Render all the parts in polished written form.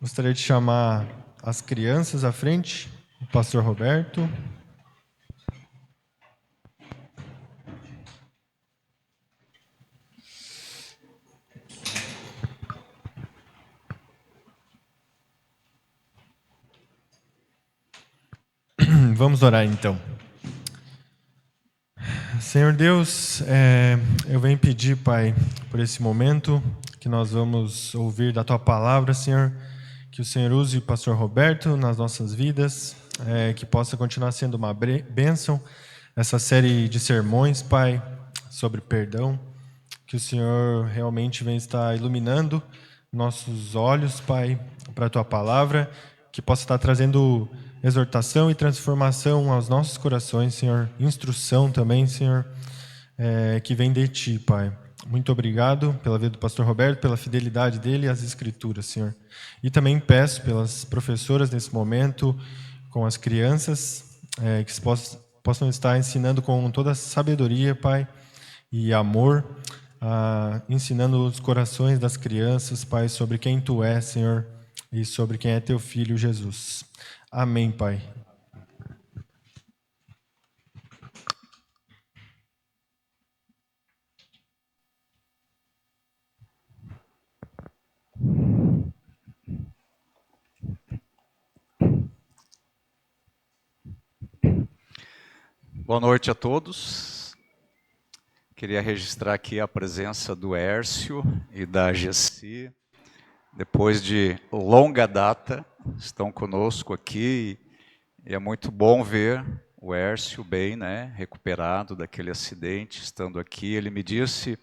Gostaria de chamar as crianças à frente, o pastor Roberto. Vamos orar então. Senhor Deus, eu venho pedir, Pai, por esse momento que nós vamos ouvir da Tua palavra, Senhor, que o Senhor use o pastor Roberto nas nossas vidas, que possa continuar sendo uma bênção essa série de sermões, Pai, sobre perdão, que o Senhor realmente venha estar iluminando nossos olhos, Pai, para a Tua palavra, que possa estar trazendo exortação e transformação aos nossos corações, Senhor, instrução também, Senhor, que vem de Ti, Pai. Muito obrigado pela vida do pastor Roberto, pela fidelidade dele às Escrituras, Senhor. E também peço pelas professoras nesse momento, com as crianças, que possam estar ensinando com toda a sabedoria, Pai, e amor, ensinando os corações das crianças, Pai, sobre quem Tu és, Senhor, e sobre quem é Teu Filho, Jesus. Amém, Pai. Boa noite a todos. Queria registrar aqui a presença do Hércio e da Gessi. Depois de longa data, estão conosco aqui e é muito bom ver o Hércio bem, né, recuperado daquele acidente, estando aqui. Ele me disse,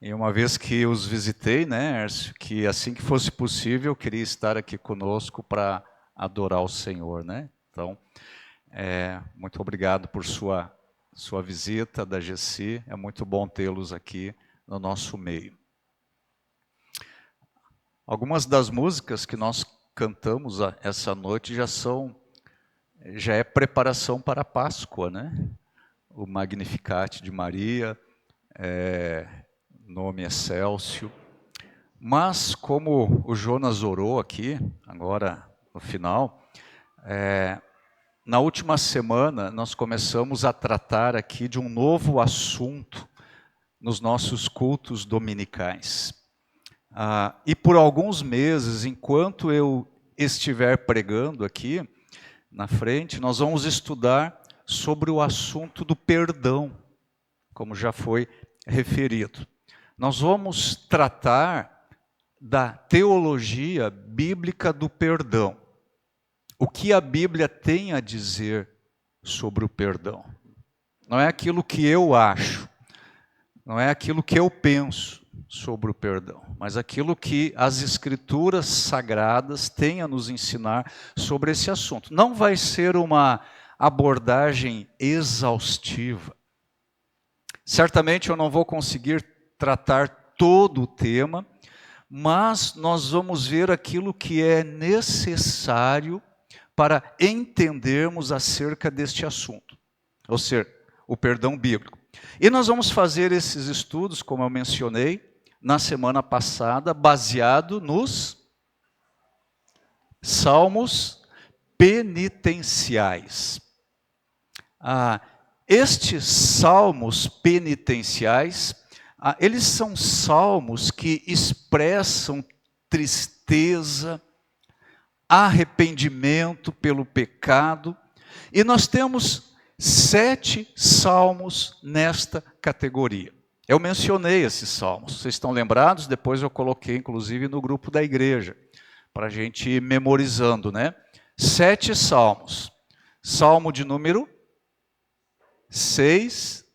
em uma vez que os visitei, né, Hércio, que assim que fosse possível, eu queria estar aqui conosco para adorar o Senhor, né? Então, muito obrigado por sua visita, da Gessi. É muito bom tê-los aqui no nosso meio. Algumas das músicas que nós cantamos essa noite já é preparação para a Páscoa, né? O Magnificat de Maria, Nome Excelsio. Mas como o Jonas orou aqui, agora no final, na última semana, nós começamos a tratar aqui de um novo assunto nos nossos cultos dominicais. E por alguns meses, enquanto eu estiver pregando aqui na frente, nós vamos estudar sobre o assunto do perdão, como já foi referido. Nós vamos tratar da teologia bíblica do perdão. O que a Bíblia tem a dizer sobre o perdão? Não é aquilo que eu acho, não é aquilo que eu penso sobre o perdão, mas aquilo que as Escrituras Sagradas têm a nos ensinar sobre esse assunto. Não vai ser uma abordagem exaustiva. Certamente eu não vou conseguir tratar todo o tema, mas nós vamos ver aquilo que é necessário para entendermos acerca deste assunto, ou seja, o perdão bíblico. E nós vamos fazer esses estudos, como eu mencionei, na semana passada, baseado nos salmos penitenciais. Estes salmos penitenciais, eles são salmos que expressam tristeza, arrependimento pelo pecado, e nós temos 7 salmos nesta categoria. Eu mencionei esses salmos, vocês estão lembrados? Depois eu coloquei, inclusive, no grupo da igreja, para a gente ir memorizando, né? 7 salmos. Salmo de número 6,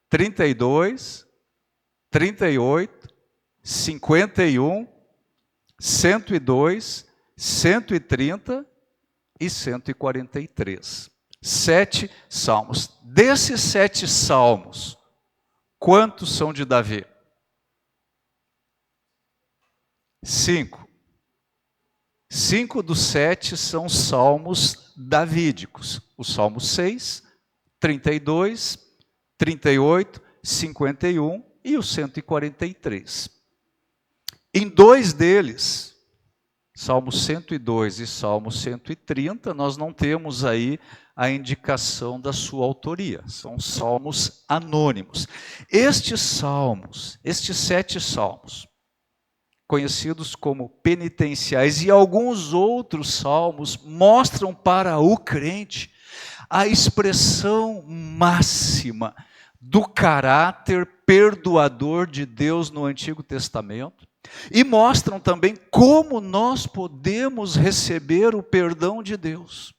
32, 38, 51, 102, 130 e 143. 7 salmos. Desses 7 salmos, quantos são de Davi? 5. 5 dos 7 são salmos davídicos. O Salmo 6, 32, 38, 51 e o 143. Em 2 deles, Salmo 102 e Salmo 130, nós não temos aí a indicação da sua autoria. São salmos anônimos. Estes salmos, estes 7 salmos, conhecidos como penitenciais, e alguns outros salmos, mostram para o crente a expressão máxima do caráter perdoador de Deus no Antigo Testamento, e mostram também como nós podemos receber o perdão de Deus.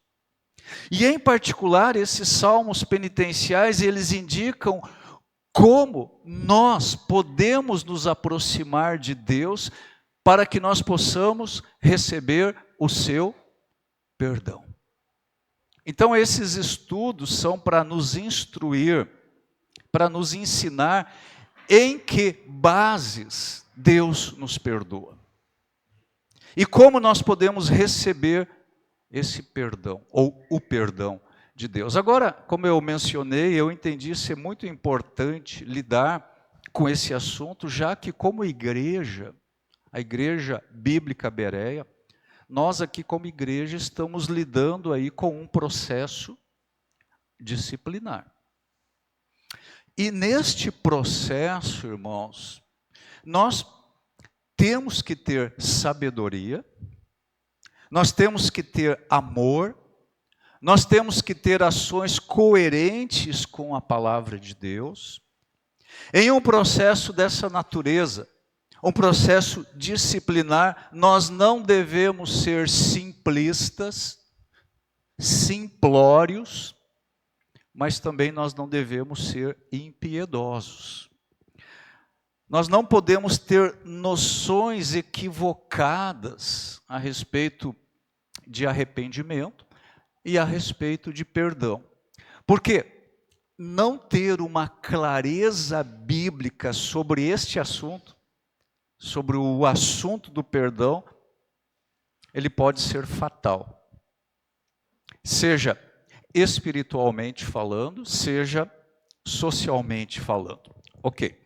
E em particular, esses salmos penitenciais, eles indicam como nós podemos nos aproximar de Deus para que nós possamos receber o seu perdão. Então, esses estudos são para nos instruir, para nos ensinar em que bases Deus nos perdoa. E como nós podemos receber esse perdão, ou o perdão de Deus. Agora, como eu mencionei, eu entendi ser muito importante lidar com esse assunto, já que como igreja, a Igreja Bíblica Bereia, nós aqui como igreja estamos lidando aí com um processo disciplinar. E neste processo, irmãos, nós temos que ter sabedoria, nós temos que ter amor, nós temos que ter ações coerentes com a palavra de Deus. Em um processo dessa natureza, um processo disciplinar, nós não devemos ser simplistas, simplórios, mas também nós não devemos ser impiedosos. Nós não podemos ter noções equivocadas a respeito de arrependimento e a respeito de perdão. Porque não ter uma clareza bíblica sobre este assunto, sobre o assunto do perdão, ele pode ser fatal. Seja espiritualmente falando, seja socialmente falando. Ok.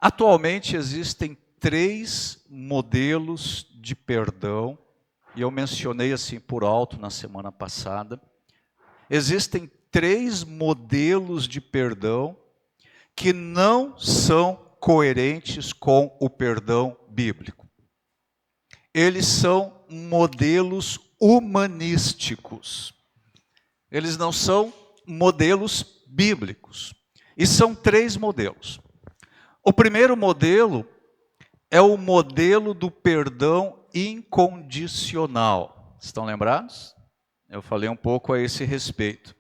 Atualmente existem 3 modelos de perdão, e eu mencionei assim por alto na semana passada. Existem 3 modelos de perdão que não são coerentes com o perdão bíblico. Eles são modelos humanísticos. Eles não são modelos bíblicos. E são 3 modelos. O primeiro modelo é o modelo do perdão incondicional. Estão lembrados? Eu falei um pouco a esse respeito.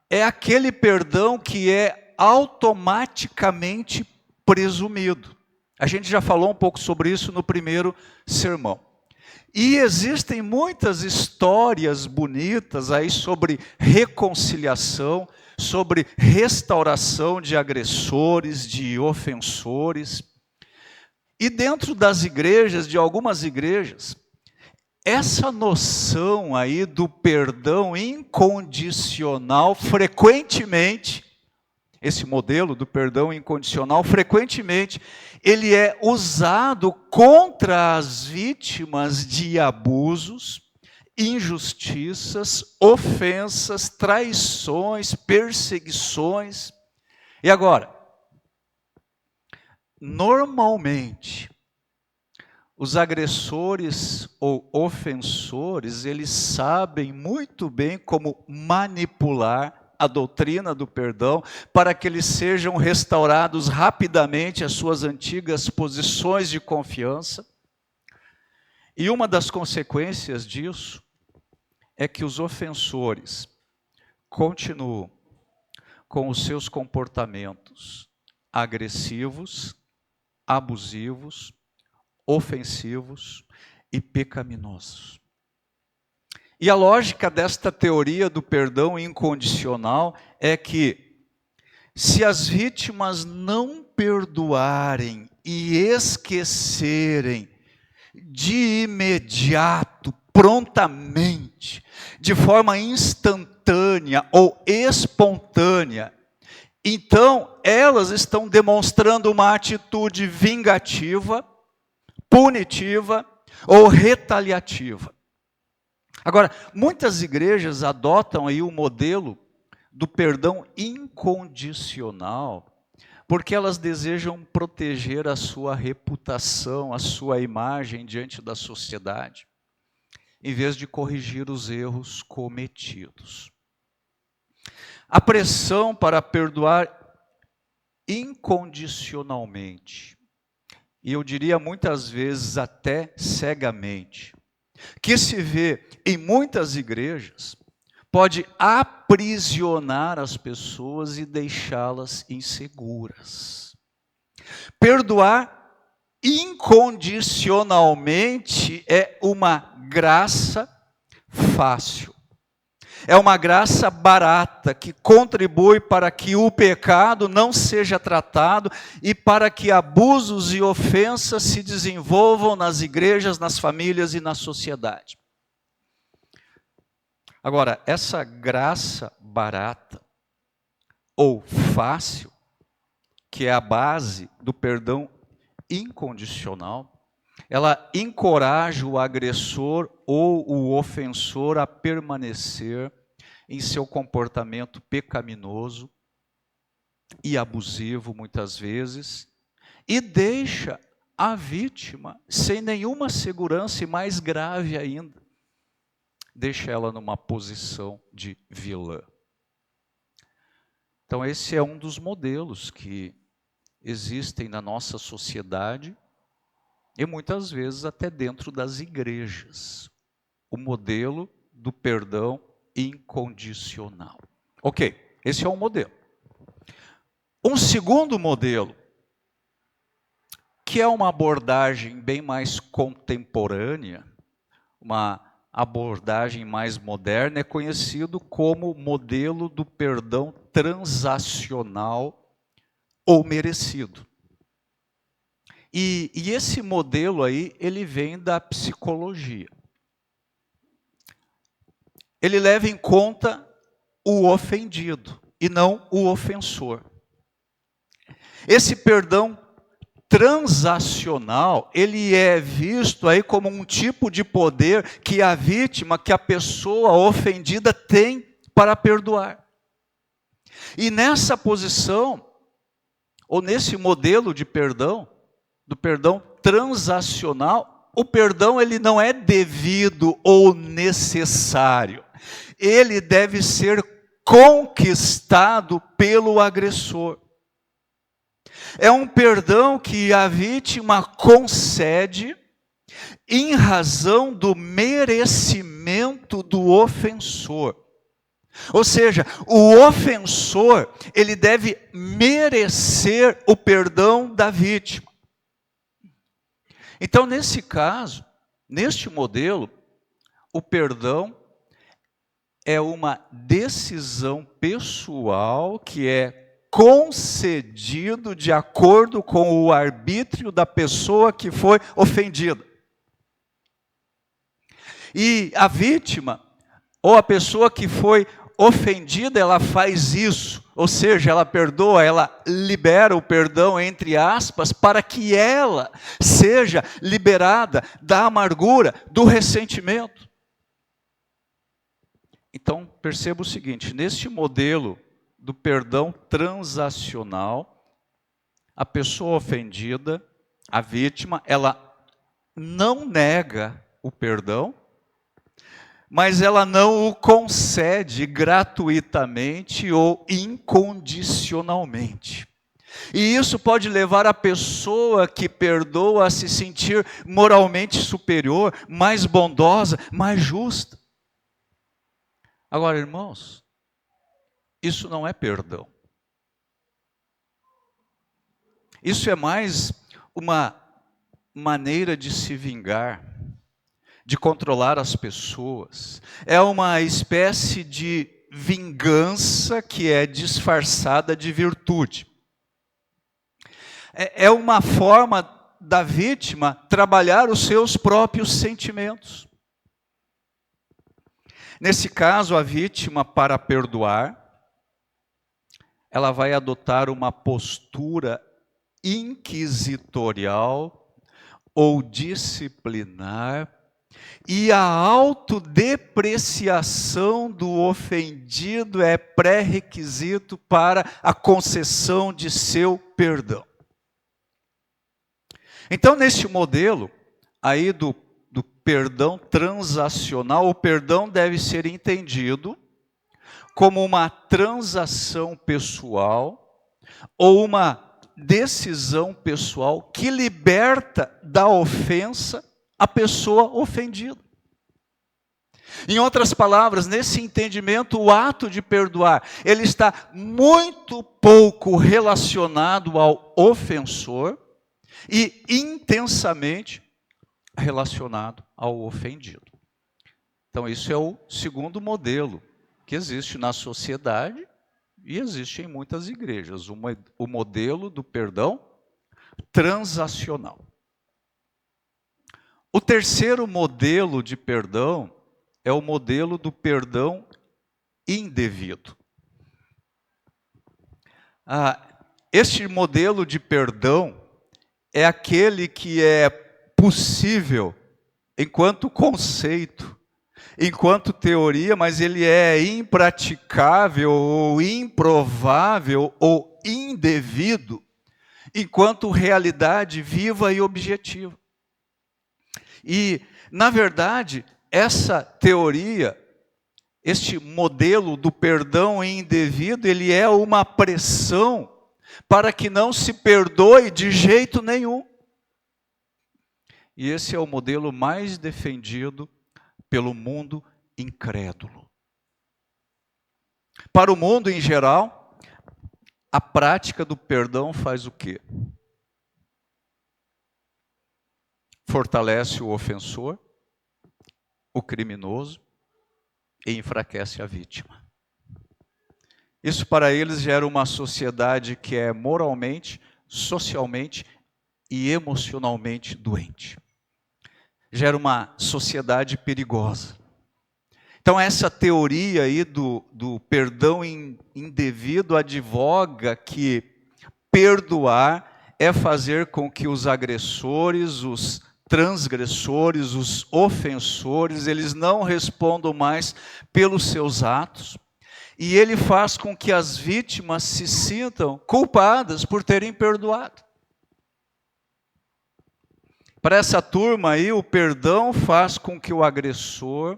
É aquele perdão que é automaticamente presumido. A gente já falou um pouco sobre isso no primeiro sermão. E existem muitas histórias bonitas aí sobre reconciliação, sobre restauração de agressores, de ofensores. E dentro das igrejas, de algumas igrejas, essa noção aí do perdão incondicional, frequentemente, esse modelo do perdão incondicional, frequentemente, ele é usado contra as vítimas de abusos, injustiças, ofensas, traições, perseguições. E agora, normalmente, os agressores ou ofensores, eles sabem muito bem como manipular a doutrina do perdão para que eles sejam restaurados rapidamente às suas antigas posições de confiança. E uma das consequências disso é que os ofensores continuam com os seus comportamentos agressivos, abusivos, ofensivos e pecaminosos. E a lógica desta teoria do perdão incondicional é que, se as vítimas não perdoarem e esquecerem de imediato, prontamente, de forma instantânea ou espontânea, então elas estão demonstrando uma atitude vingativa, punitiva ou retaliativa. Agora, muitas igrejas adotam aí o modelo do perdão incondicional, porque elas desejam proteger a sua reputação, a sua imagem diante da sociedade, em vez de corrigir os erros cometidos. A pressão para perdoar incondicionalmente, e eu diria muitas vezes até cegamente, que se vê em muitas igrejas, pode aprisionar as pessoas e deixá-las inseguras. Perdoar incondicionalmente é uma graça fácil. É uma graça barata que contribui para que o pecado não seja tratado e para que abusos e ofensas se desenvolvam nas igrejas, nas famílias e na sociedade. Agora, essa graça barata ou fácil, que é a base do perdão incondicional, ela encoraja o agressor ou o ofensor a permanecer em seu comportamento pecaminoso e abusivo, muitas vezes, e deixa a vítima sem nenhuma segurança e, mais grave ainda, deixa ela numa posição de vilã. Então, esse é um dos modelos que existem na nossa sociedade e muitas vezes até dentro das igrejas. O modelo do perdão incondicional. Ok, esse é um modelo. Um segundo modelo, que é uma abordagem bem mais contemporânea, uma abordagem mais moderna, é conhecido como modelo do perdão transacional ou merecido. E esse modelo aí, ele vem da psicologia. Ele leva em conta o ofendido e não o ofensor. Esse perdão transacional, ele é visto aí como um tipo de poder que a vítima, que a pessoa ofendida tem para perdoar. E nessa posição, ou nesse modelo de perdão, do perdão transacional, o perdão ele não é devido ou necessário. Ele deve ser conquistado pelo agressor. É um perdão que a vítima concede em razão do merecimento do ofensor. Ou seja, o ofensor, ele deve merecer o perdão da vítima. Então, nesse caso, neste modelo, o perdão é uma decisão pessoal que é concedido de acordo com o arbítrio da pessoa que foi ofendida. E a vítima, ou a pessoa que foi ofendida, ela faz isso, ou seja, ela perdoa, ela libera o perdão, entre aspas, para que ela seja liberada da amargura, do ressentimento. Então, perceba o seguinte, neste modelo do perdão transacional, a pessoa ofendida, a vítima, ela não nega o perdão, mas ela não o concede gratuitamente ou incondicionalmente. E isso pode levar a pessoa que perdoa a se sentir moralmente superior, mais bondosa, mais justa. Agora, irmãos, isso não é perdão. Isso é mais uma maneira de se vingar, de controlar as pessoas. É uma espécie de vingança que é disfarçada de virtude. É uma forma da vítima trabalhar os seus próprios sentimentos. Nesse caso, a vítima, para perdoar, ela vai adotar uma postura inquisitorial ou disciplinar, e a autodepreciação do ofendido é pré-requisito para a concessão de seu perdão. Então, neste modelo aí do perdão transacional, o perdão deve ser entendido como uma transação pessoal ou uma decisão pessoal que liberta da ofensa a pessoa ofendida. Em outras palavras, nesse entendimento, o ato de perdoar, ele está muito pouco relacionado ao ofensor e intensamente relacionado ao ofendido. Então, isso é o segundo modelo que existe na sociedade e existe em muitas igrejas, o modelo do perdão transacional. O terceiro modelo de perdão é o modelo do perdão indevido. Este modelo de perdão é aquele que é possível enquanto conceito, enquanto teoria, mas ele é impraticável ou improvável ou indevido enquanto realidade viva e objetiva. E, na verdade, essa teoria, este modelo do perdão indevido, ele é uma pressão para que não se perdoe de jeito nenhum. E esse é o modelo mais defendido pelo mundo incrédulo. Para o mundo em geral, a prática do perdão faz o quê? Fortalece o ofensor, o criminoso, e enfraquece a vítima. Isso para eles gera uma sociedade que é moralmente, socialmente e emocionalmente doente. Gera uma sociedade perigosa. Então essa teoria aí do perdão indevido advoga que perdoar é fazer com que os agressores, os transgressores, os ofensores, eles não respondam mais pelos seus atos. E ele faz com que as vítimas se sintam culpadas por terem perdoado. Para essa turma aí, o perdão faz com que o agressor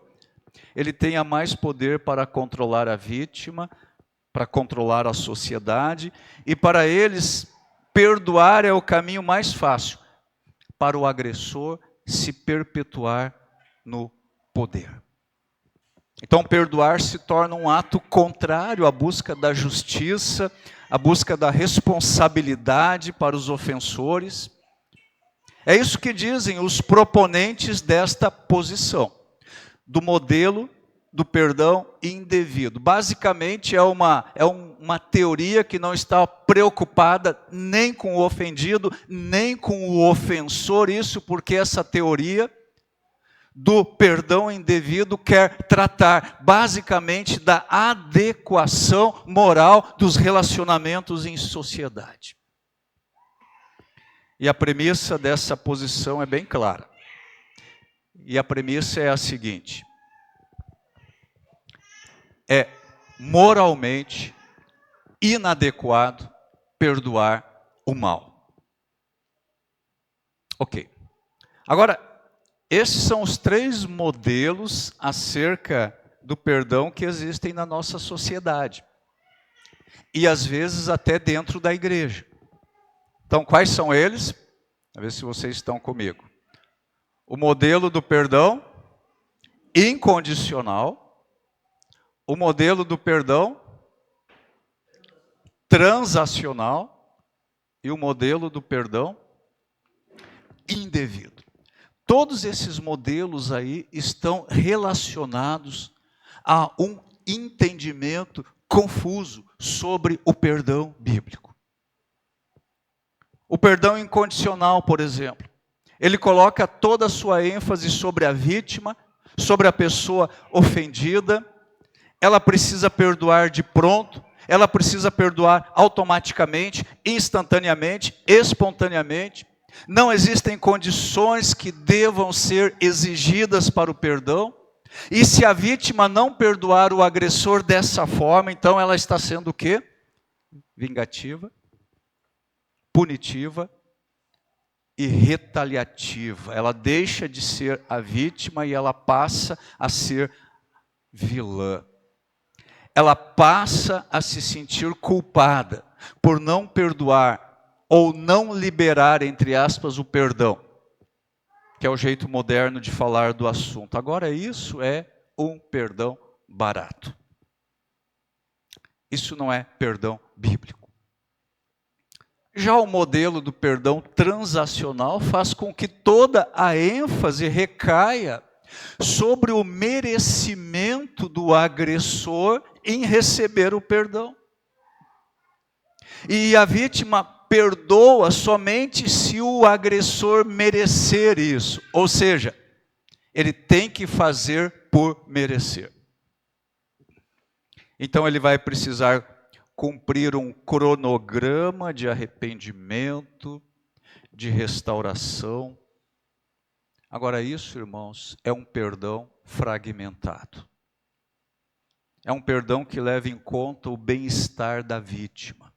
ele tenha mais poder para controlar a vítima, para controlar a sociedade, e para eles, perdoar é o caminho mais fácil para o agressor se perpetuar no poder. Então, perdoar se torna um ato contrário à busca da justiça, à busca da responsabilidade para os ofensores. É isso que dizem os proponentes desta posição, do modelo do perdão indevido. Basicamente, é uma teoria que não está preocupada nem com o ofendido, nem com o ofensor. Isso porque essa teoria do perdão indevido quer tratar basicamente da adequação moral dos relacionamentos em sociedade. E a premissa dessa posição é bem clara. E a premissa é a seguinte: é moralmente inadequado perdoar o mal. Ok. Agora, esses são os 3 modelos acerca do perdão que existem na nossa sociedade. E às vezes até dentro da igreja. Então, quais são eles? A ver se vocês estão comigo. O modelo do perdão incondicional. O modelo do perdão transacional. E o modelo do perdão indevido. Todos esses modelos aí estão relacionados a um entendimento confuso sobre o perdão bíblico. O perdão incondicional, por exemplo, ele coloca toda a sua ênfase sobre a vítima, sobre a pessoa ofendida. Ela precisa perdoar de pronto, ela precisa perdoar automaticamente, instantaneamente, espontaneamente. Não existem condições que devam ser exigidas para o perdão. E se a vítima não perdoar o agressor dessa forma, então ela está sendo o quê? Vingativa, punitiva e retaliativa. Ela deixa de ser a vítima e ela passa a ser vilã. Ela passa a se sentir culpada por não perdoar ou não liberar, entre aspas, o perdão, que é o jeito moderno de falar do assunto. Agora, isso é um perdão barato. Isso não é perdão bíblico. Já o modelo do perdão transacional faz com que toda a ênfase recaia sobre o merecimento do agressor em receber o perdão. E a vítima perdoa somente se o agressor merecer isso. Ou seja, ele tem que fazer por merecer. Então ele vai precisar cumprir um cronograma de arrependimento, de restauração. Agora isso, irmãos, é um perdão fragmentado. É um perdão que leva em conta o bem-estar da vítima,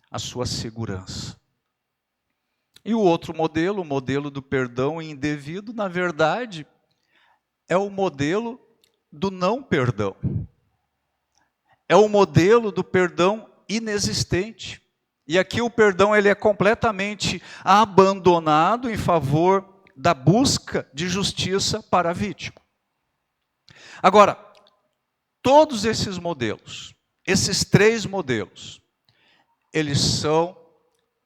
a sua segurança. E o outro modelo, o modelo do perdão indevido, na verdade, é o modelo do não perdão. É o modelo do perdão inexistente. E aqui o perdão ele é completamente abandonado em favor da busca de justiça para a vítima. Agora, todos esses modelos, esses três modelos, eles são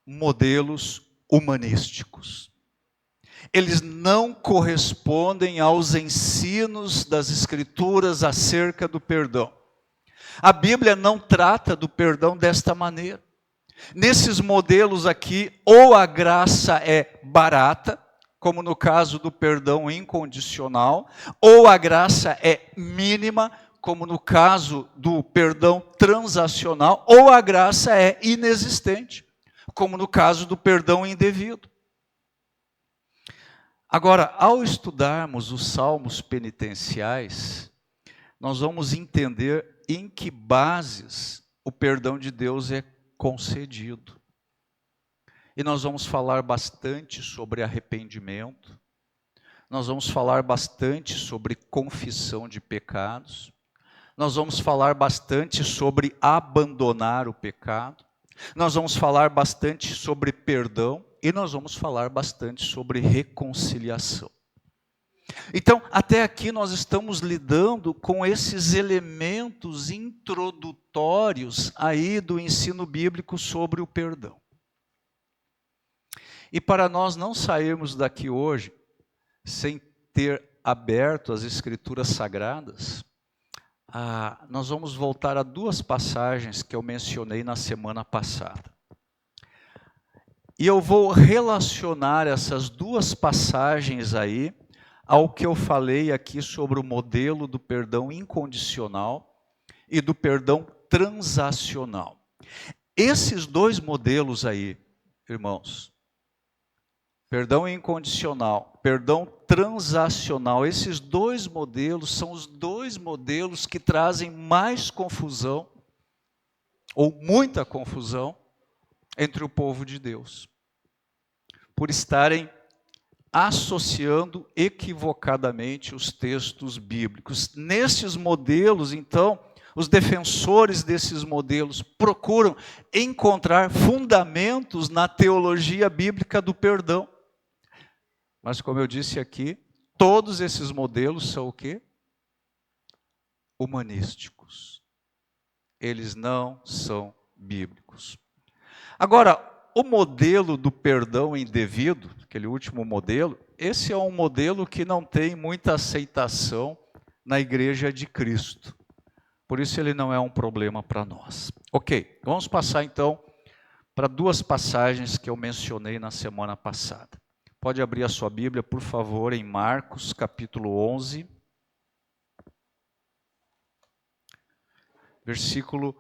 modelos humanísticos. Eles não correspondem aos ensinos das Escrituras acerca do perdão. A Bíblia não trata do perdão desta maneira. Nesses modelos aqui, ou a graça é barata, como no caso do perdão incondicional, ou a graça é mínima, como no caso do perdão transacional, ou a graça é inexistente, como no caso do perdão indevido. Agora, ao estudarmos os salmos penitenciais, nós vamos entender em que bases o perdão de Deus é concedido. E nós vamos falar bastante sobre arrependimento, nós vamos falar bastante sobre confissão de pecados, nós vamos falar bastante sobre abandonar o pecado, nós vamos falar bastante sobre perdão e nós vamos falar bastante sobre reconciliação. Então, até aqui nós estamos lidando com esses elementos introdutórios aí do ensino bíblico sobre o perdão. E para nós não sairmos daqui hoje sem ter aberto as Escrituras Sagradas, nós vamos voltar a duas passagens que eu mencionei na semana passada. E eu vou relacionar essas duas passagens aí ao que eu falei aqui sobre o modelo do perdão incondicional e do perdão transacional. Esses dois modelos aí, irmãos, perdão incondicional, perdão transacional, esses dois modelos são os dois modelos que trazem mais confusão, ou muita confusão, entre o povo de Deus, por estarem associando equivocadamente os textos bíblicos. Nesses modelos, então, os defensores desses modelos procuram encontrar fundamentos na teologia bíblica do perdão. Mas, como eu disse aqui, todos esses modelos são o quê? Humanísticos. Eles não são bíblicos. Agora, o modelo do perdão indevido, aquele último modelo, esse é um modelo que não tem muita aceitação na Igreja de Cristo. Por isso ele não é um problema para nós. Ok, vamos passar então para duas passagens que eu mencionei na semana passada. Pode abrir a sua Bíblia, por favor, em Marcos, capítulo 11, versículo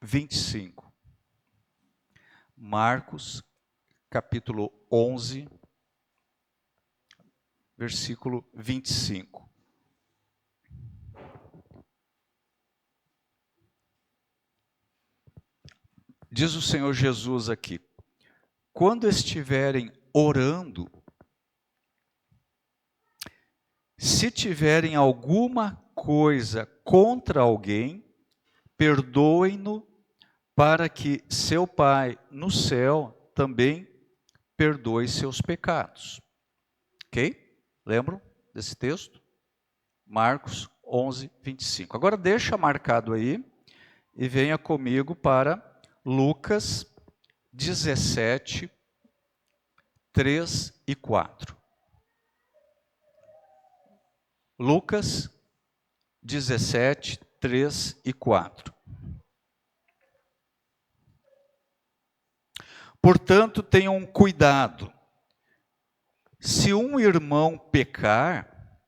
25. Marcos, capítulo 11, versículo 25. Diz o Senhor Jesus aqui: quando estiverem orando, se tiverem alguma coisa contra alguém, perdoem-no, para que seu Pai no céu também perdoe seus pecados. Ok? Lembram desse texto? Marcos 11, 25. Agora deixa marcado aí e venha comigo para Lucas 17, 3 e 4. Lucas 17, 3 e 4. Portanto, tenham cuidado. Se um irmão pecar,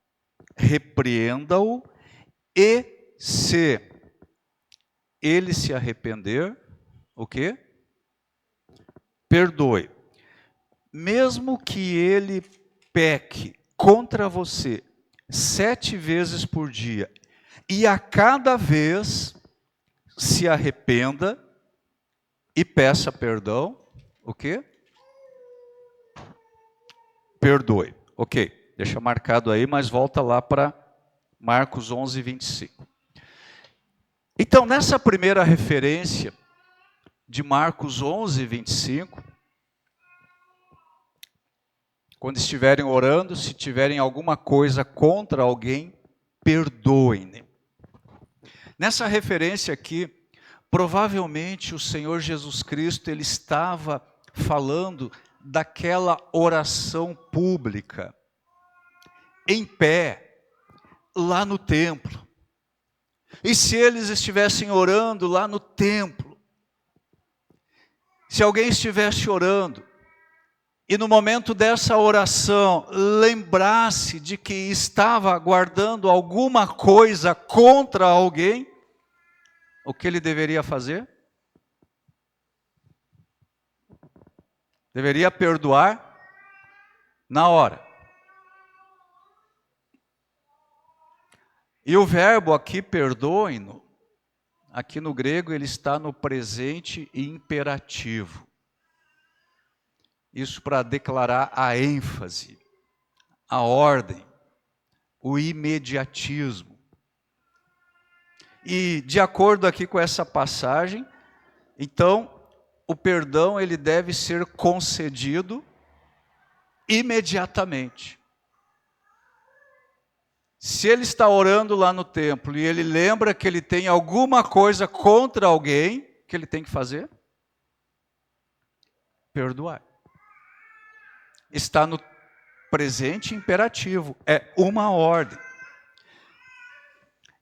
repreenda-o, e se ele se arrepender, o quê? Perdoe. Mesmo que ele peque contra você 7 vezes por dia, e a cada vez se arrependa e peça perdão, o quê? Perdoe. Ok, deixa marcado aí, mas volta lá para Marcos 11, 25. Então, nessa primeira referência de Marcos 11, 25, quando estiverem orando, se tiverem alguma coisa contra alguém, perdoem. Nessa referência aqui, provavelmente o Senhor Jesus Cristo, ele estava falando daquela oração pública, em pé, lá no templo. E se eles estivessem orando lá no templo, se alguém estivesse orando, e no momento dessa oração lembrasse de que estava guardando alguma coisa contra alguém, o que ele deveria fazer? Deveria perdoar na hora. E o verbo aqui, perdoem-no, aqui no grego ele está no presente imperativo. Isso para declarar a ênfase, a ordem, o imediatismo. E de acordo aqui com essa passagem, então, o perdão ele deve ser concedido imediatamente. Se ele está orando lá no templo e ele lembra que ele tem alguma coisa contra alguém, o que ele tem que fazer? Perdoar. Está no presente imperativo, é uma ordem.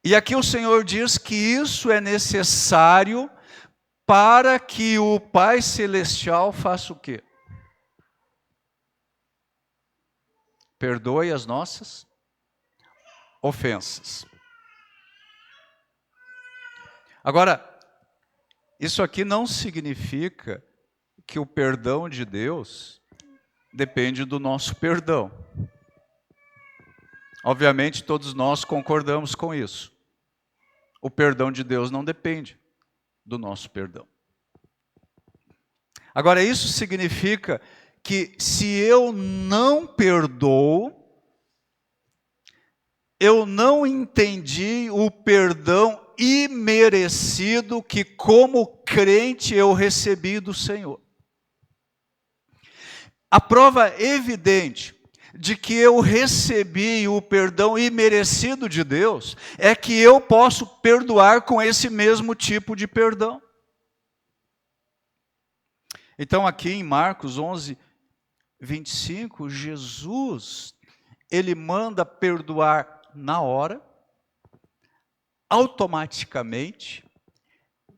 E aqui o Senhor diz que isso é necessário para que o Pai Celestial faça o quê? Perdoe as nossas ofensas. Agora, isso aqui não significa que o perdão de Deus depende do nosso perdão. Obviamente, todos nós concordamos com isso. O perdão de Deus não depende do nosso perdão. Agora, isso significa que se eu não perdoo, eu não entendi o perdão imerecido que como crente eu recebi do Senhor. A prova evidente de que eu recebi o perdão imerecido de Deus é que eu posso perdoar com esse mesmo tipo de perdão. Então aqui em Marcos 11, 25, Jesus, ele manda perdoar na hora, automaticamente,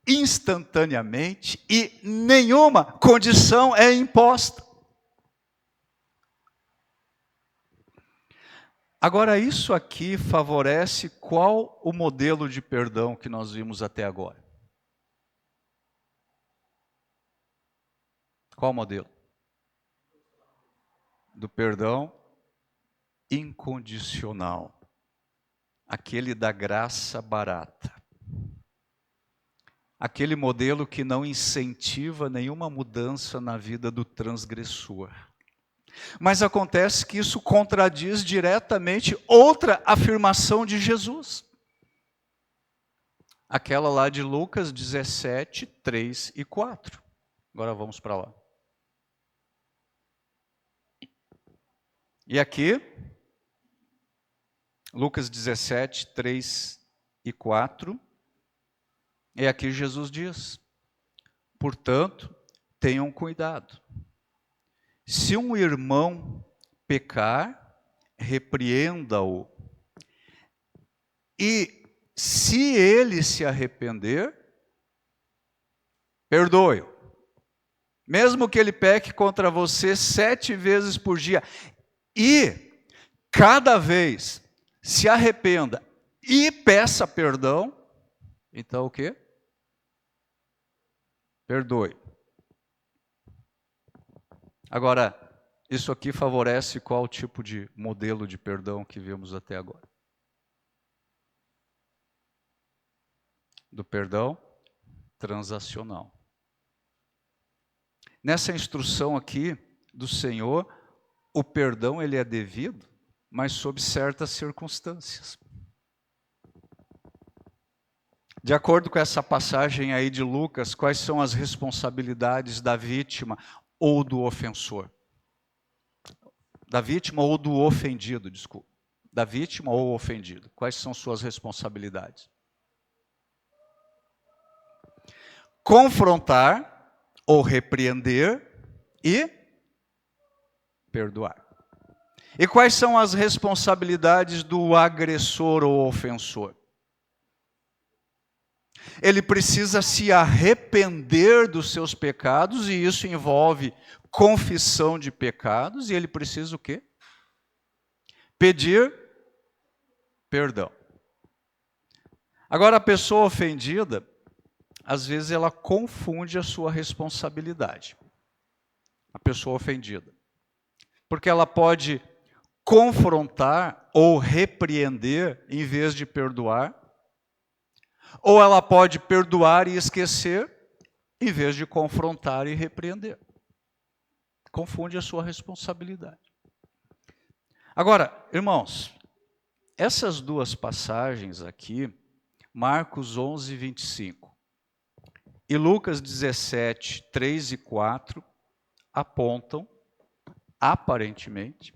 instantaneamente, e nenhuma condição é imposta. Agora, isso aqui favorece qual o modelo de perdão que nós vimos até agora? Qual modelo? do perdão incondicional, aquele da graça barata, aquele modelo que não incentiva nenhuma mudança na vida do transgressor. Mas acontece que isso contradiz diretamente outra afirmação de Jesus. Aquela lá de Lucas 17, 3 e 4. Agora vamos para lá. E aqui, Lucas 17, 3 e 4. E aqui Jesus diz: portanto, tenham cuidado. Se um irmão pecar, repreenda-o. E se ele se arrepender, perdoe-o. Mesmo que ele peque contra você 7 vezes por dia. E cada vez se arrependa e peça perdão, então o quê? Perdoe. Agora, isso aqui favorece qual tipo de modelo de perdão que vimos até agora? Do perdão transacional. Nessa instrução aqui do Senhor, o perdão ele é devido, mas sob certas circunstâncias. De acordo com essa passagem aí de Lucas, quais são as responsabilidades da vítima ou do ofensor? Da vítima ou do ofendido, desculpa. Da vítima ou ofendido. Quais são suas responsabilidades? Confrontar ou repreender e perdoar. E quais são as responsabilidades do agressor ou ofensor? Ele precisa se arrepender dos seus pecados, e isso envolve confissão de pecados, e ele precisa o quê? Pedir perdão. Agora, a pessoa ofendida, às vezes ela confunde a sua responsabilidade. A pessoa ofendida. Porque ela pode confrontar ou repreender em vez de perdoar, ou ela pode perdoar e esquecer em vez de confrontar e repreender. Confunde a sua responsabilidade. Agora, irmãos, essas duas passagens aqui, Marcos 11, 25 e Lucas 17, 3 e 4, apontam, aparentemente,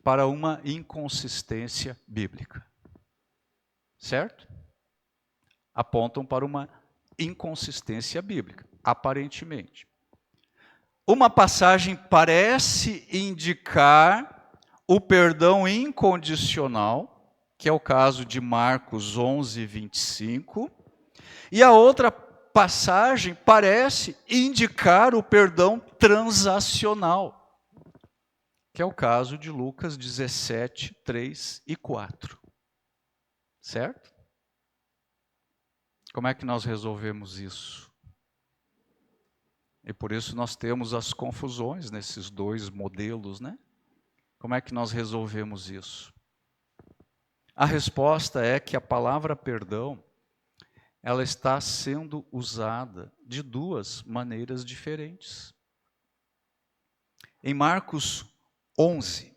para uma inconsistência bíblica. Certo? Apontam para uma inconsistência bíblica, aparentemente. Uma passagem parece indicar o perdão incondicional, que é o caso de Marcos 11, 25, e a outra passagem parece indicar o perdão transacional, que é o caso de Lucas 17, 3 e 4. Certo? Como é que nós resolvemos isso? E por isso nós temos as confusões nesses dois modelos, né? Como é que nós resolvemos isso? A resposta é que a palavra perdão, ela está sendo usada de duas maneiras diferentes. Em Marcos 11,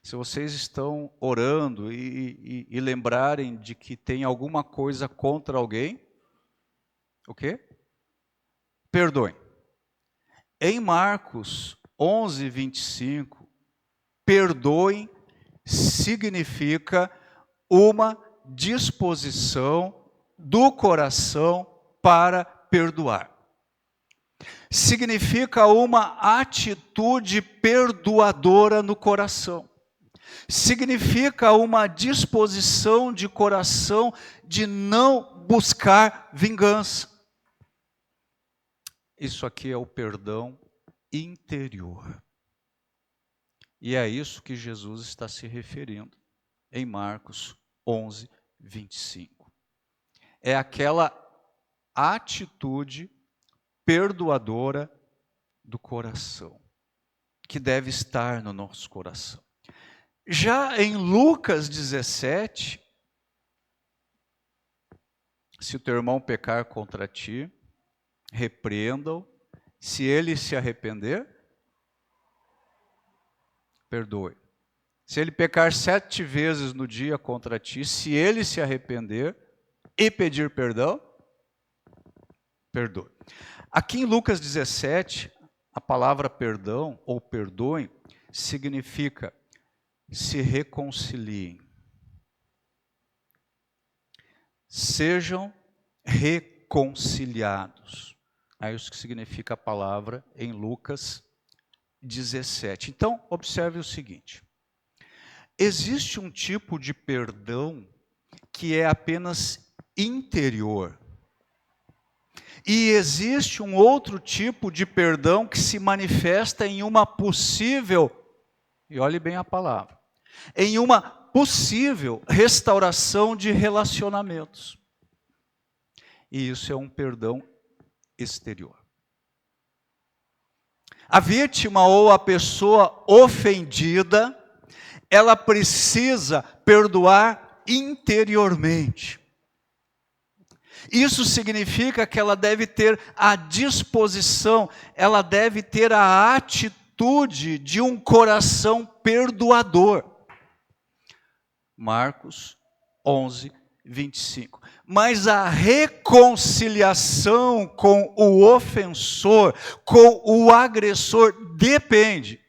se vocês estão orando e lembrarem de que tem alguma coisa contra alguém, o quê? Perdoem. Em Marcos 11, 25, perdoem significa uma disposição do coração para perdoar. Significa uma atitude perdoadora no coração. Significa uma disposição de coração de não buscar vingança. Isso aqui é o perdão interior. E é isso que Jesus está se referindo em Marcos 11, 25. É aquela atitude perdoadora do coração. que deve estar no nosso coração. Já em Lucas 17, se o teu irmão pecar contra ti, repreenda-o. Se ele se arrepender, perdoe. Se ele pecar 7 vezes no dia contra ti, se ele se arrepender e pedir perdão, perdoe. Aqui em Lucas 17, a palavra perdão ou perdoem significa se reconciliem. Sejam reconciliados. É isso que significa a palavra em Lucas 17. Então, observe o seguinte. Existe um tipo de perdão que é apenas interior. E existe um outro tipo de perdão que se manifesta em uma possível, e olhe bem a palavra, em uma possível restauração de relacionamentos. E isso é um perdão exterior. A vítima ou a pessoa ofendida, ela precisa perdoar interiormente. Isso significa que ela deve ter a disposição, ela deve ter a atitude de um coração perdoador. Marcos 11, 25. Mas a reconciliação com o ofensor, com o agressor, depende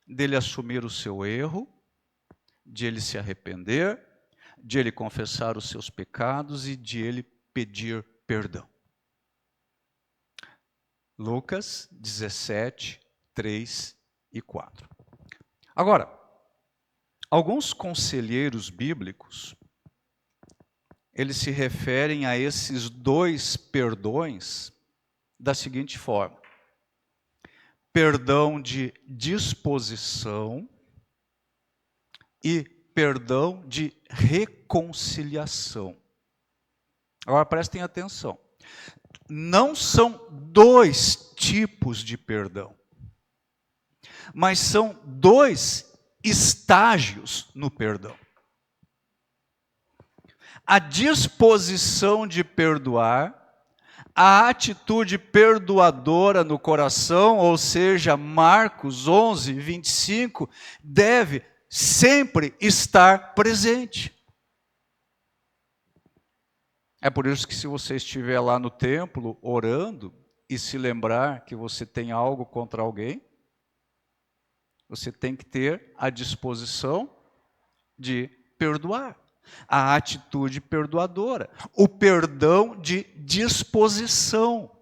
dele assumir o seu erro, de ele se arrepender, de ele confessar os seus pecados e de ele pedir perdão. Lucas 17, 3 e 4. Agora, alguns conselheiros bíblicos, eles se referem a esses 2 perdões da seguinte forma: perdão de disposição e perdão de reconciliação. Agora prestem atenção. Não são 2 tipos de perdão, mas são 2 estágios no perdão. A disposição de perdoar, a atitude perdoadora no coração, ou seja, Marcos 11, 25, deve sempre estar presente. É por isso que se você estiver lá no templo orando e se lembrar que você tem algo contra alguém, você tem que ter a disposição de perdoar, a atitude perdoadora, o perdão de disposição,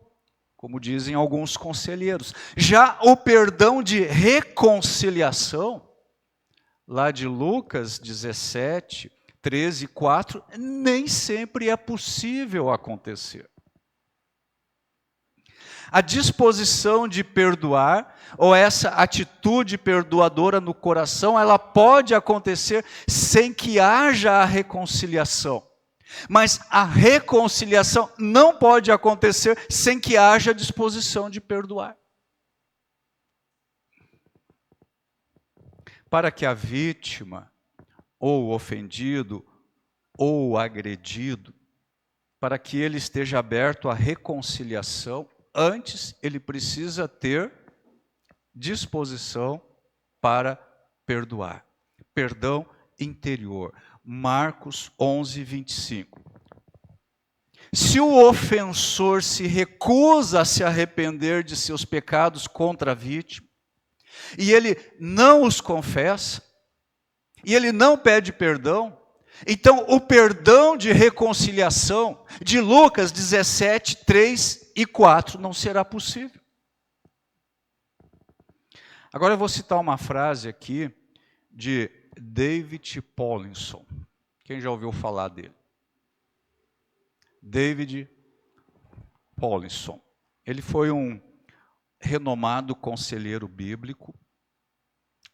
como dizem alguns conselheiros. Já o perdão de reconciliação, lá de Lucas 17, 13 e 4, nem sempre é possível acontecer. A disposição de perdoar, ou essa atitude perdoadora no coração, ela pode acontecer sem que haja a reconciliação. Mas a reconciliação não pode acontecer sem que haja a disposição de perdoar. Para que a vítima, ou o ofendido, ou o agredido, para que ele esteja aberto à reconciliação, antes ele precisa ter disposição para perdoar. Perdão interior. Marcos 11, 25. Se o ofensor se recusa a se arrepender de seus pecados contra a vítima, e ele não os confessa, e ele não pede perdão, então o perdão de reconciliação de Lucas 17, 3 e 4 não será possível. Agora eu vou citar uma frase aqui de David Powlison. Quem já ouviu falar dele? David Powlison. Ele foi um renomado conselheiro bíblico,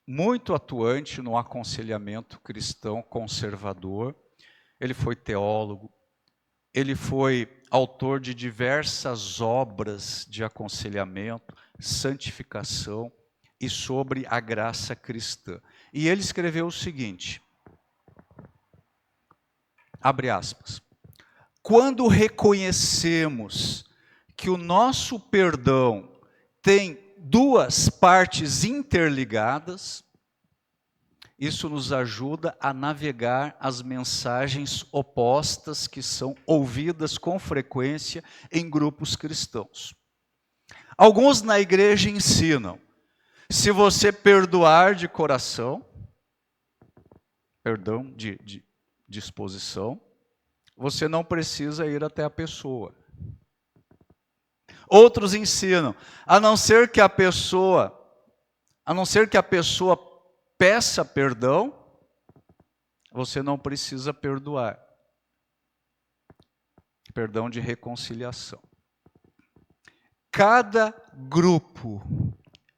muito atuante no aconselhamento cristão conservador. Ele foi teólogo, ele foi autor de diversas obras de aconselhamento, santificação e sobre a graça cristã. E ele escreveu o seguinte, abre aspas, quando reconhecemos que o nosso perdão tem duas partes interligadas, isso nos ajuda a navegar as mensagens opostas que são ouvidas com frequência em grupos cristãos. Alguns na igreja ensinam, se você perdoar de coração, perdão de disposição, você não precisa ir até a pessoa. Outros ensinam, a não ser que a pessoa peça perdão, você não precisa perdoar. Perdão de reconciliação. Cada grupo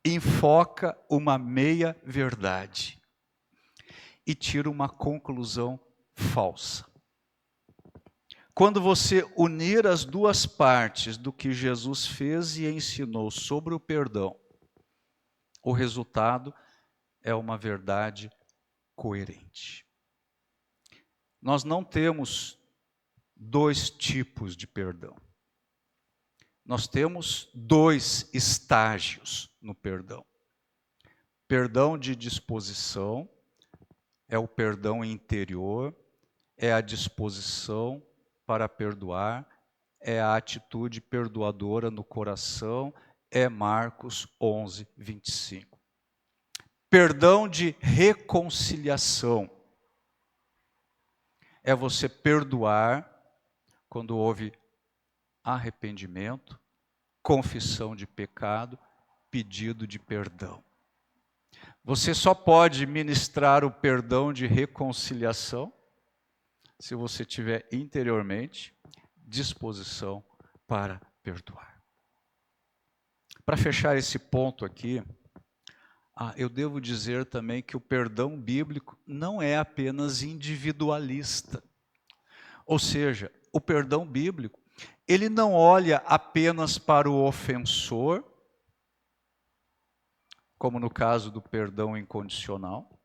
enfoca uma meia-verdade e tira uma conclusão falsa. Quando você unir as duas partes do que Jesus fez e ensinou sobre o perdão, o resultado é uma verdade coerente. Nós não temos dois tipos de perdão. Nós temos dois estágios no perdão. Perdão de disposição é o perdão interior, é a disposição para perdoar, é a atitude perdoadora no coração, é Marcos 11, 25. Perdão de reconciliação é você perdoar quando houve arrependimento, confissão de pecado, pedido de perdão. Você só pode ministrar o perdão de reconciliação se você tiver interiormente disposição para perdoar. Para fechar esse ponto aqui, eu devo dizer também que o perdão bíblico não é apenas individualista. Ou seja, o perdão bíblico, ele não olha apenas para o ofensor, como no caso do perdão incondicional,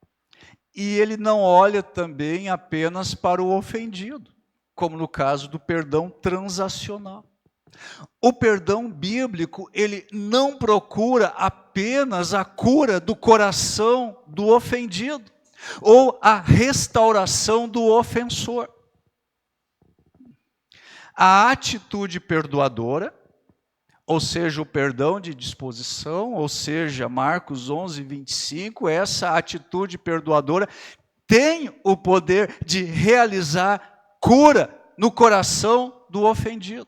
e ele não olha também apenas para o ofendido, como no caso do perdão transacional. O perdão bíblico, ele não procura apenas a cura do coração do ofendido, ou a restauração do ofensor. A atitude perdoadora, ou seja, o perdão de disposição, ou seja, Marcos 11, 25, essa atitude perdoadora tem o poder de realizar cura no coração do ofendido.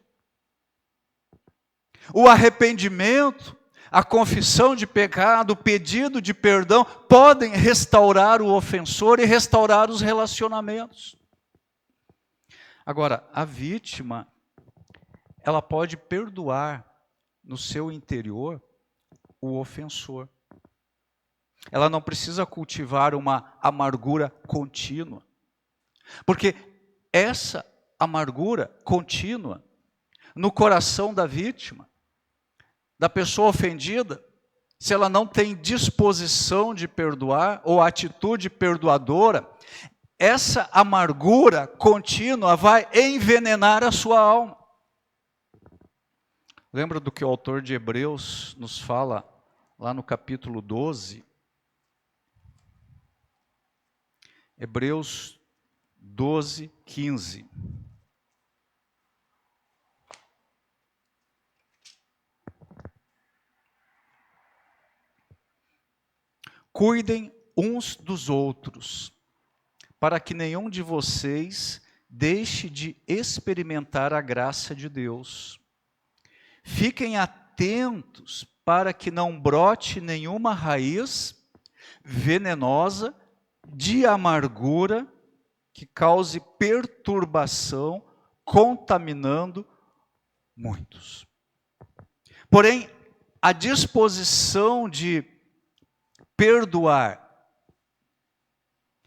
O arrependimento, a confissão de pecado, o pedido de perdão podem restaurar o ofensor e restaurar os relacionamentos. Agora, a vítima, ela pode perdoar no seu interior o ofensor. Ela não precisa cultivar uma amargura contínua. Porque essa amargura contínua no coração da vítima, da pessoa ofendida, se ela não tem disposição de perdoar ou atitude perdoadora, essa amargura contínua vai envenenar a sua alma. Lembra do que o autor de Hebreus nos fala lá no capítulo 12? Hebreus 12, 15. Cuidem uns dos outros, para que nenhum de vocês deixe de experimentar a graça de Deus. Fiquem atentos para que não brote nenhuma raiz venenosa de amargura que cause perturbação, contaminando muitos. Porém, a disposição de perdoar,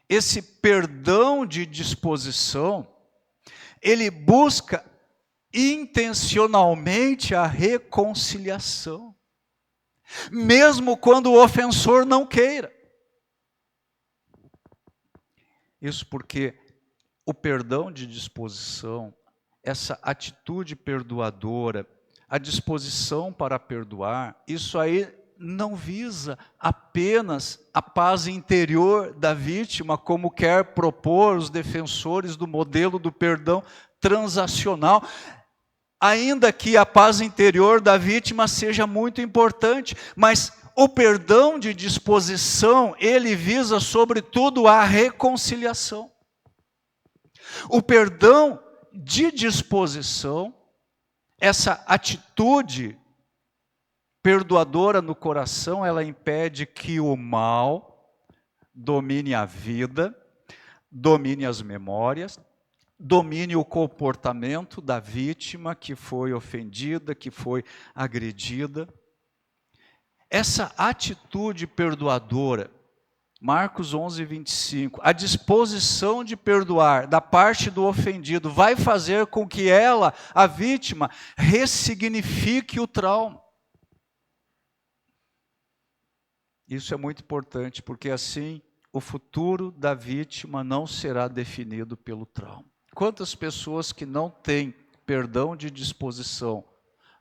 esse perdão de disposição, ele busca intencionalmente a reconciliação. mesmo quando o ofensor não queira. Isso porque o perdão de disposição, essa atitude perdoadora, a disposição para perdoar, isso aí não visa apenas a paz interior da vítima, como quer propor os defensores do modelo do perdão transacional, ainda que a paz interior da vítima seja muito importante, mas o perdão de disposição, ele visa sobretudo a reconciliação. O perdão de disposição, essa atitude perdoadora no coração, ela impede que o mal domine a vida, domine as memórias, domine o comportamento da vítima que foi ofendida, que foi agredida. Essa atitude perdoadora, Marcos 11, 25, a disposição de perdoar da parte do ofendido vai fazer com que ela, a vítima, ressignifique o trauma. Isso é muito importante, porque assim o futuro da vítima não será definido pelo trauma. Quantas pessoas que não têm perdão de disposição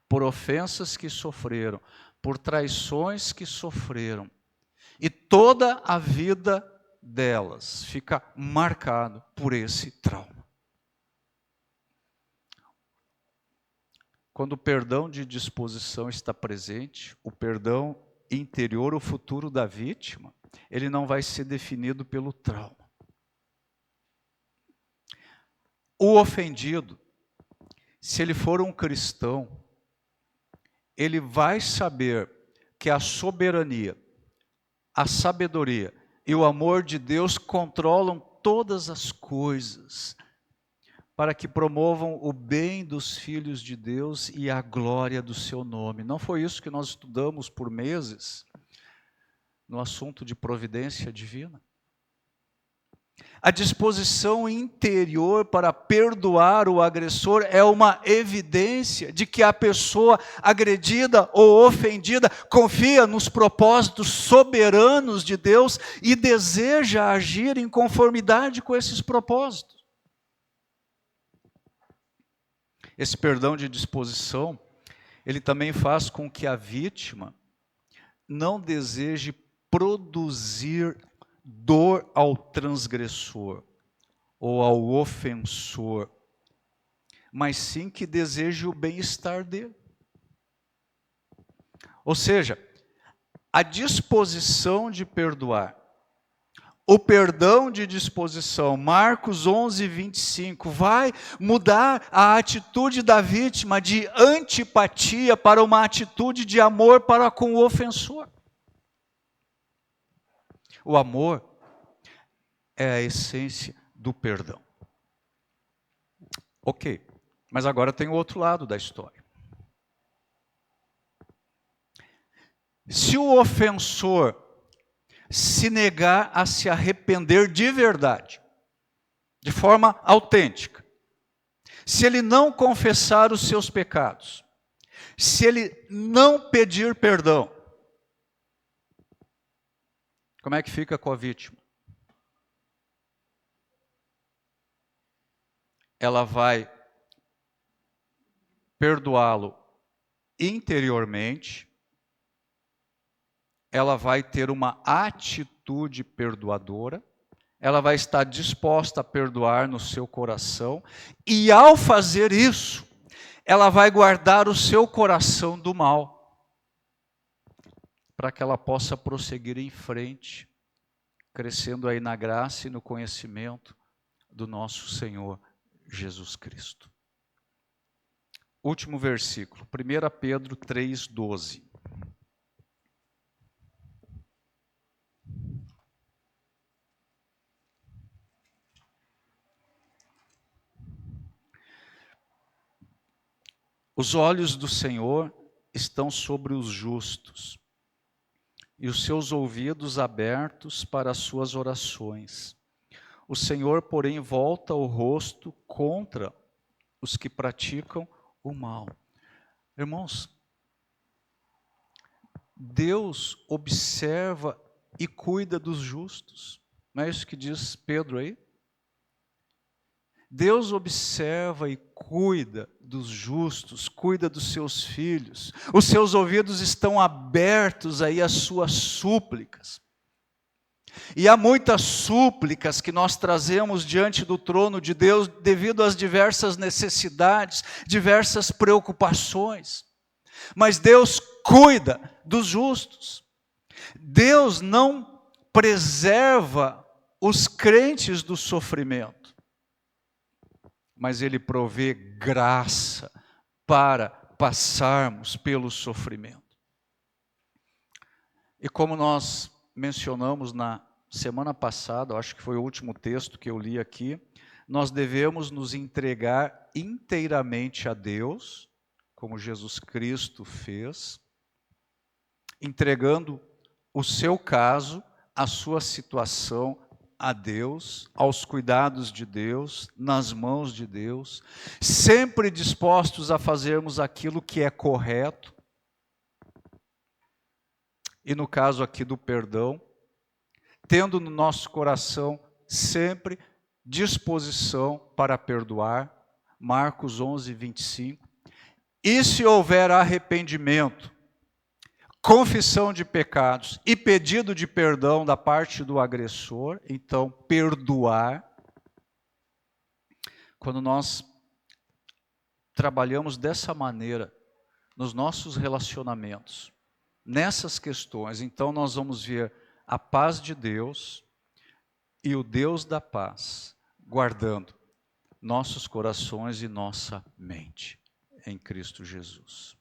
por ofensas que sofreram, por traições que sofreram, e toda a vida delas fica marcado por esse trauma. Quando o perdão de disposição está presente, o perdão interior, o futuro da vítima, ele não vai ser definido pelo trauma. O ofendido, se ele for um cristão, ele vai saber que a soberania, a sabedoria e o amor de Deus controlam todas as coisas para que promovam o bem dos filhos de Deus e a glória do seu nome. Não foi isso que nós estudamos por meses no assunto de providência divina? A disposição interior para perdoar o agressor é uma evidência de que a pessoa agredida ou ofendida confia nos propósitos soberanos de Deus e deseja agir em conformidade com esses propósitos. Esse perdão de disposição, ele também faz com que a vítima não deseje produzir dor ao transgressor ou ao ofensor, mas sim que deseje o bem-estar dele. Ou seja, a disposição de perdoar, o perdão de disposição, Marcos 11, 25, vai mudar a atitude da vítima de antipatia para uma atitude de amor para com o ofensor. O amor é a essência do perdão. Ok, mas agora tem o outro lado da história. Se o ofensor se negar a se arrepender de verdade, de forma autêntica, se ele não confessar os seus pecados, se ele não pedir perdão, como é que fica com a vítima? Ela vai perdoá-lo interiormente, ela vai ter uma atitude perdoadora, ela vai estar disposta a perdoar no seu coração, e ao fazer isso, ela vai guardar o seu coração do mal, para que ela possa prosseguir em frente, crescendo aí na graça e no conhecimento do nosso Senhor Jesus Cristo. Último versículo, 1 Pedro 3,12. Os olhos do Senhor estão sobre os justos, e os seus ouvidos abertos para as suas orações. O Senhor, porém, volta o rosto contra os que praticam o mal. Irmãos, Deus observa e cuida dos justos. Não é isso que diz Pedro aí? Deus observa e cuida dos justos, cuida dos seus filhos. Os seus ouvidos estão abertos aí às suas súplicas. E há muitas súplicas que nós trazemos diante do trono de Deus devido às diversas necessidades, diversas preocupações. Mas Deus cuida dos justos. Deus não preserva os crentes do sofrimento, mas Ele provê graça para passarmos pelo sofrimento. E como nós mencionamos na semana passada, acho que foi o último texto que eu li aqui, nós devemos nos entregar inteiramente a Deus, como Jesus Cristo fez, entregando o seu caso, a sua situação a Deus, aos cuidados de Deus, nas mãos de Deus, sempre dispostos a fazermos aquilo que é correto. E no caso aqui do perdão, tendo no nosso coração sempre disposição para perdoar, Marcos 11, 25. E se houver arrependimento, confissão de pecados e pedido de perdão da parte do agressor, então perdoar. Quando nós trabalhamos dessa maneira nos nossos relacionamentos, nessas questões, então nós vamos ver a paz de Deus e o Deus da paz guardando nossos corações e nossa mente em Cristo Jesus.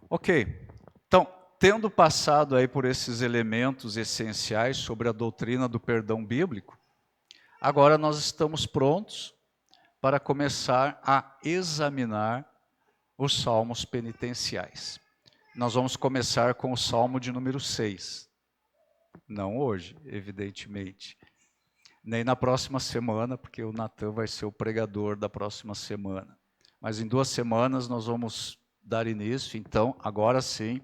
Ok. Então, tendo passado aí por esses elementos essenciais sobre a doutrina do perdão bíblico, agora nós estamos prontos para começar a examinar os salmos penitenciais. Nós vamos começar com o salmo de número 6. Não hoje, evidentemente. Nem na próxima semana, porque o Natan vai ser o pregador da próxima semana. Mas em 2 semanas nós vamos dar início, então, agora sim,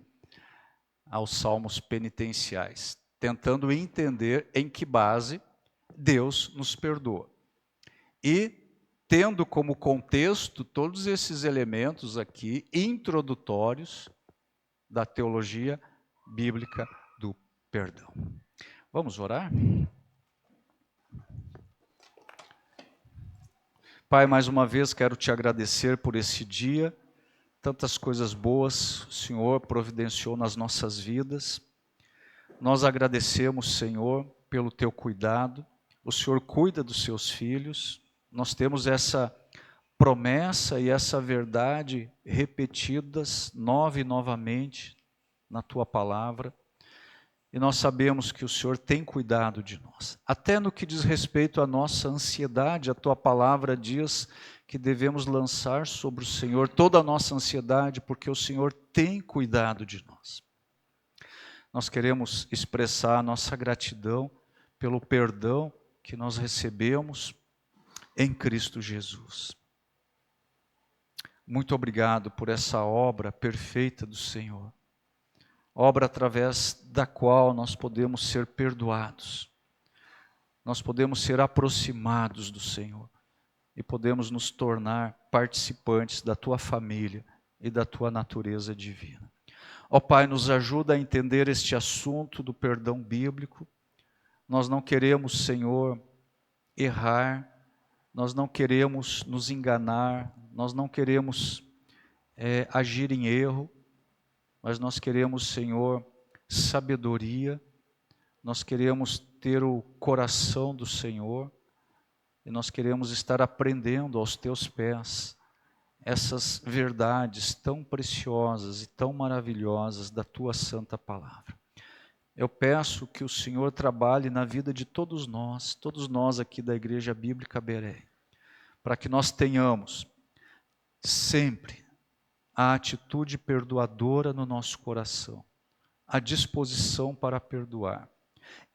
aos salmos penitenciais, tentando entender em que base Deus nos perdoa. E tendo como contexto todos esses elementos aqui introdutórios da teologia bíblica do perdão. Vamos orar? Pai, mais uma vez quero te agradecer por esse dia. Tantas coisas boas o Senhor providenciou nas nossas vidas. Nós agradecemos, Senhor, pelo teu cuidado. O Senhor cuida dos seus filhos. Nós temos essa promessa e essa verdade repetidas novamente na tua palavra. E nós sabemos que o Senhor tem cuidado de nós. Até no que diz respeito à nossa ansiedade, a tua palavra diz que devemos lançar sobre o Senhor toda a nossa ansiedade, porque o Senhor tem cuidado de nós. Nós queremos expressar a nossa gratidão pelo perdão que nós recebemos em Cristo Jesus. Muito obrigado por essa obra perfeita do Senhor. Obra através da qual nós podemos ser perdoados. Nós podemos ser aproximados do Senhor. E podemos nos tornar participantes da tua família e da tua natureza divina. Ó Pai, nos ajuda a entender este assunto do perdão bíblico. Nós não queremos, Senhor, errar, nós não queremos nos enganar, nós não queremos agir em erro, mas nós queremos, Senhor, sabedoria, nós queremos ter o coração do Senhor, e nós queremos estar aprendendo aos teus pés essas verdades tão preciosas e tão maravilhosas da tua santa palavra. Eu peço que o Senhor trabalhe na vida de todos nós aqui da Igreja Bíblica Beré, para que nós tenhamos sempre a atitude perdoadora no nosso coração, a disposição para perdoar,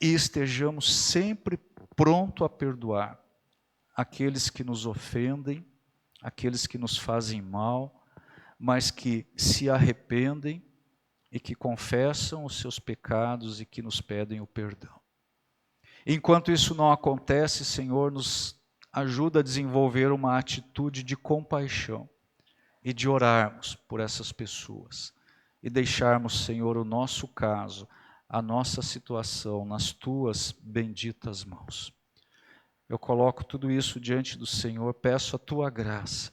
e estejamos sempre pronto a perdoar aqueles que nos ofendem, aqueles que nos fazem mal, mas que se arrependem, e que confessam os seus pecados e que nos pedem o perdão. Enquanto isso não acontece, Senhor, nos ajuda a desenvolver uma atitude de compaixão e de orarmos por essas pessoas e deixarmos, Senhor, o nosso caso, a nossa situação nas tuas benditas mãos. Eu coloco tudo isso diante do Senhor, peço a tua graça,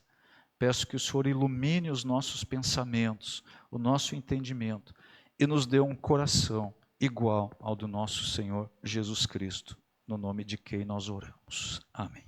peço que o Senhor ilumine os nossos pensamentos, o nosso entendimento e nos dê um coração igual ao do nosso Senhor Jesus Cristo, no nome de quem nós oramos. Amém.